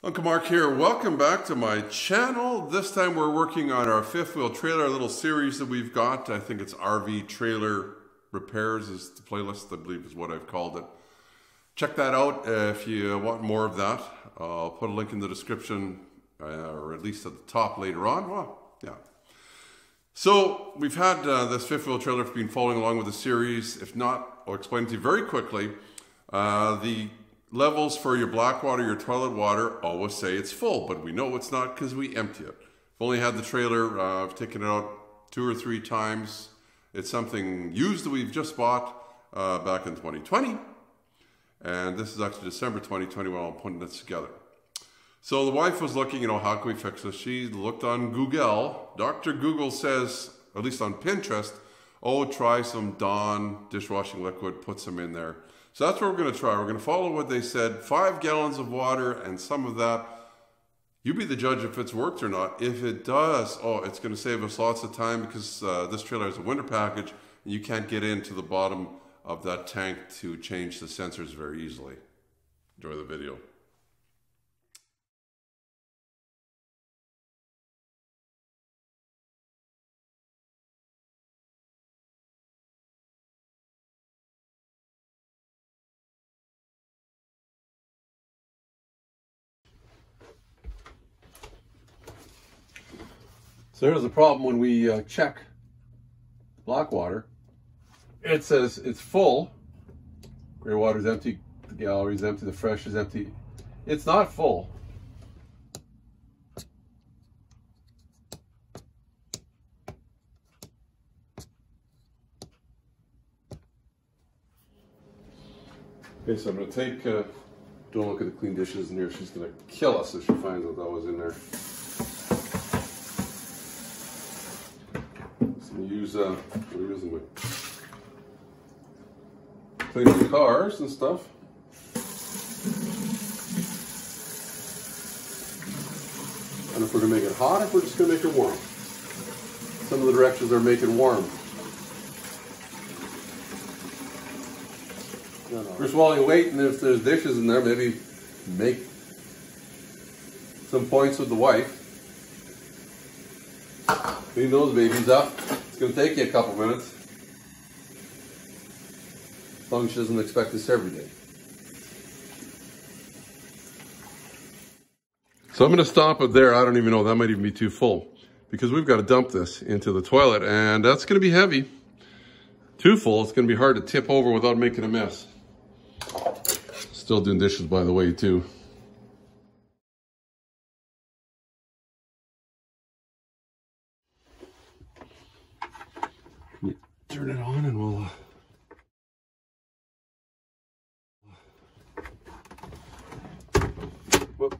Uncle Mark here. Welcome back to my channel. This time we're working on our fifth wheel trailer, a little series that we've got. I think it's RV Trailer Repairs is the playlist, I believe is what I've called it. Check that out if you want more of that. I'll put a link in the description or at least at the top later on. Well, yeah. So we've had this fifth wheel trailer been following along with the series. If not, I'll explain to you very quickly. The levels for your black water, your toilet water, always say it's full, but we know it's not because we empty it. I've only had the trailer, I've taken it out 2 or 3 times. It's something used that we've just bought back in 2020. And this is actually December 2020 when I'm putting this together. So the wife was looking, how can we fix this? She looked on Google. Dr. Google says, at least on Pinterest, oh, try some Dawn dishwashing liquid, put some in there. So that's what we're going to try. We're going to follow what they said, 5 gallons of water and some of that. You be the judge if it's worked or not. If it does, oh, it's going to save us lots of time because this trailer has a winter package and you can't get into the bottom of that tank to change the sensors very easily. Enjoy the video. So here's the problem when we check black water. It says it's full. Gray water is empty, the gallery is empty, the fresh is empty. It's not full. Okay, so I'm going to take, don't look at the clean dishes in here, she's going to kill us if she finds out that was in there. We're using my cleaning the cars and stuff. And if we're going to make it hot, if we're just going to make it warm. Some of the directions are make it warm. First, while you wait, and if there's dishes in there, maybe make some points with the wife. Clean those babies up. It's going to take you a couple minutes. As long as she doesn't expect this every day. So I'm going to stop it there. I don't even know. That might even be too full. Because we've got to dump this into the toilet. And that's going to be heavy. Too full. It's going to be hard to tip over without making a mess. Still doing dishes, by the way, too. Turn it on and we'll whoop.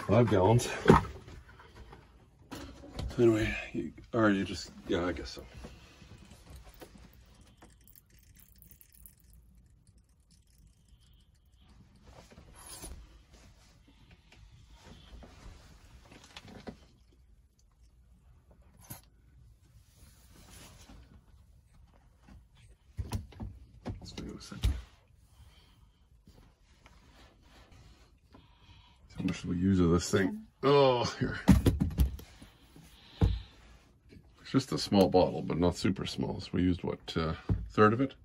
5 gallons. So anyway, you just, yeah, I guess so. How much do we use of this thing? Oh, here. It's just a small bottle, but not super small. So we used, what, a third of it?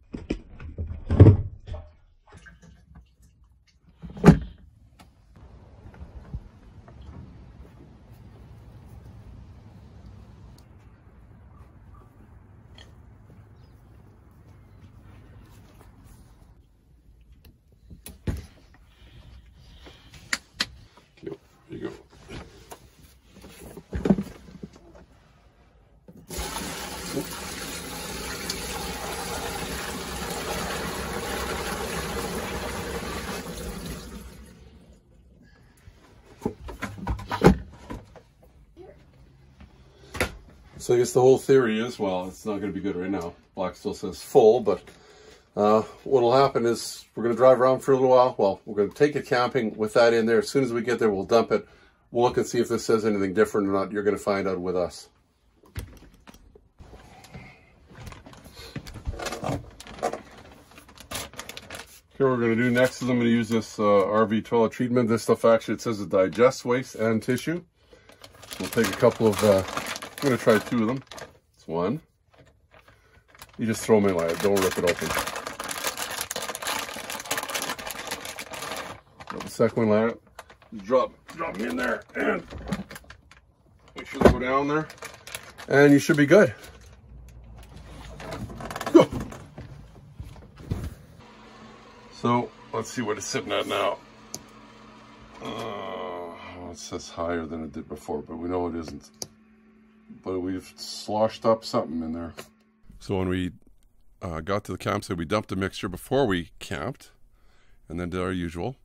There you go. 'So I guess the whole theory is, well, it's not going to be good right now. Black still says full, but What will happen is we're going to drive around for a little while. Well, we're going to take it camping with that in there. As soon as we get there, we'll dump it. We'll look and see if this says anything different or not. You're going to find out with us. Here, what we're going to do next is I'm going to use this RV toilet treatment. This stuff actually, it says it digests waste and tissue. We'll take a couple of, I'm going to try 2 of them. It's 1. You just throw them in like that, don't rip it open. The second one, like that, drop them in there and make sure they go down there. And you should be good. Go. So let's see what it's sitting at now. It says higher than it did before, but we know it isn't. But we've sloshed up something in there. So when we got to the campsite, we dumped the mixture before we camped, and then did our usual.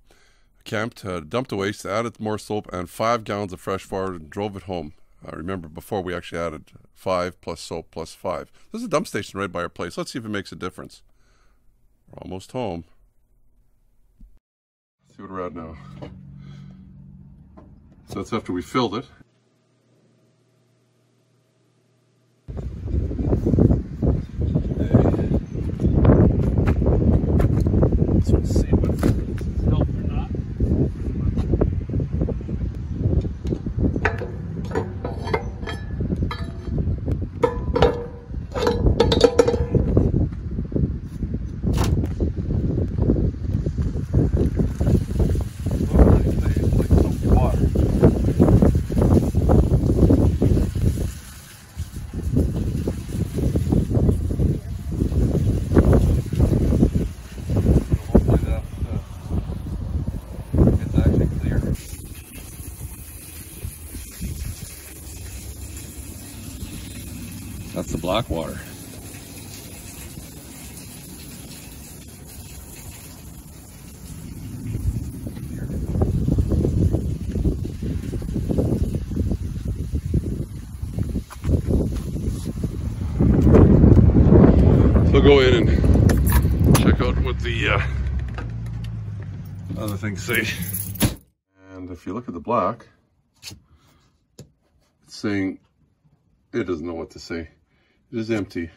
Camped, dumped the waste, added more soap and 5 gallons of fresh water, and drove it home. Remember, before we actually added 5 plus soap plus 5. There's a dump station right by our place. Let's see if it makes a difference. We're almost home. Let's see what we're at now. So that's after we filled it. Let's see what it's helped or not. That's the black water. So go in and check out what the other things say. And if you look at the black, it's saying it doesn't know what to say. It is empty.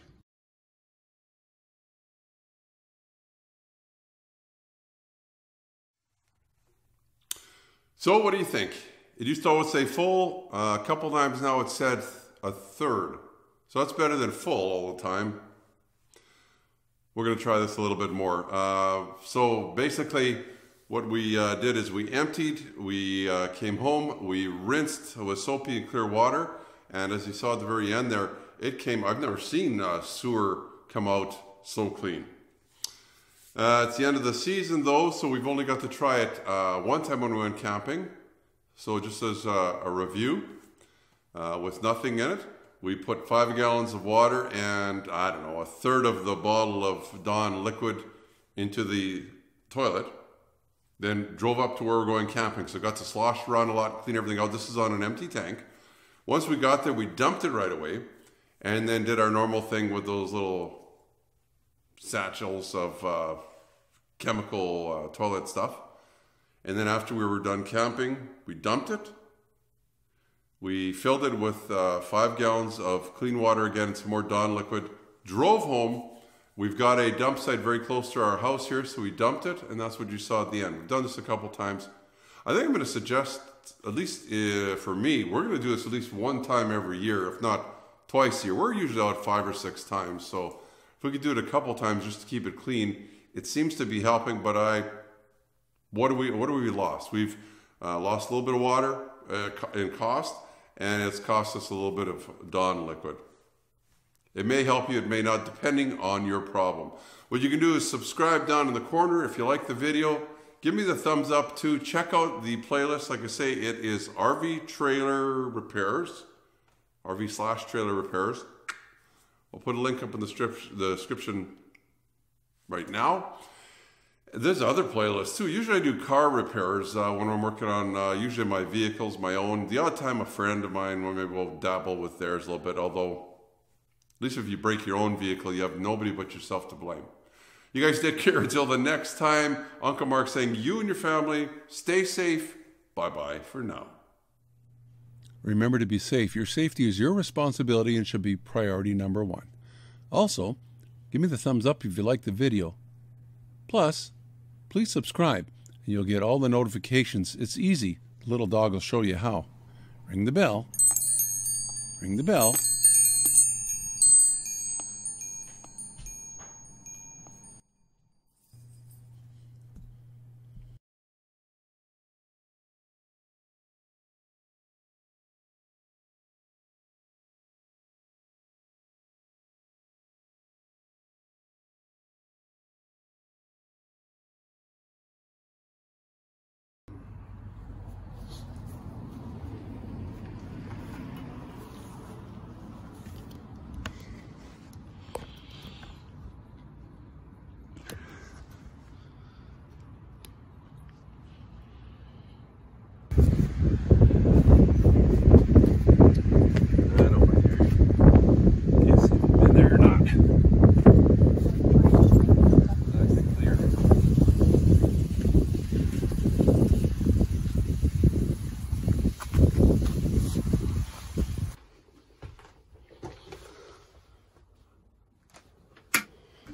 So what do you think? It used to always say full. A couple times now it said a third. So that's better than full all the time. We're going to try this a little bit more. So basically what we did is we emptied, we came home, we rinsed with soapy and clear water. And as you saw at the very end there, it came, I've never seen sewer come out so clean. It's the end of the season though, so we've only got to try it one time when we went camping. So just as a review, with nothing in it, we put 5 gallons of water and, I don't know, a third of the bottle of Dawn liquid into the toilet. Then drove up to where we're going camping. So got to slosh around a lot, clean everything out. This is on an empty tank. Once we got there, we dumped it right away and then did our normal thing with those little satchels of chemical toilet stuff. And then after we were done camping, we dumped it. We filled it with 5 gallons of clean water again, some more Dawn liquid. Drove home. We've got a dump site very close to our house here, so we dumped it, and that's what you saw at the end. We've done this a couple times. I think I'm going to suggest, at least for me, we're going to do this at least one time every year, if not twice a year. We're usually out 5 or 6 times, so if we could do it a couple times just to keep it clean, it seems to be helping. But what do we lost? We've lost a little bit of water in cost, and it's cost us a little bit of Dawn liquid. It may help you, it may not, depending on your problem. What you can do is subscribe down in the corner. If you like the video, give me the thumbs up too. Check out the playlist. Like I say, it is RV Trailer Repairs, RV/Trailer Repairs. I'll put a link up in the description right now. There's other playlists too. Usually I do car repairs when I'm working on usually my vehicles, my own. The odd time a friend of mine, well, maybe we'll dabble with theirs a little bit, although at least if you break your own vehicle, you have nobody but yourself to blame. You guys take care until the next time. Uncle Mark saying you and your family stay safe. Bye-bye for now. Remember to be safe. Your safety is your responsibility and should be priority number one. Also, give me the thumbs up if you like the video. Plus, please subscribe and you'll get all the notifications. It's easy. The little dog will show you how. Ring the bell. Ring the bell.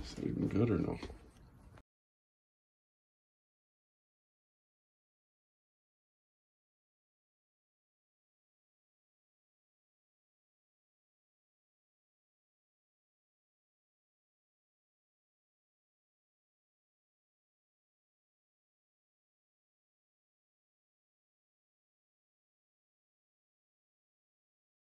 Is that even good or no?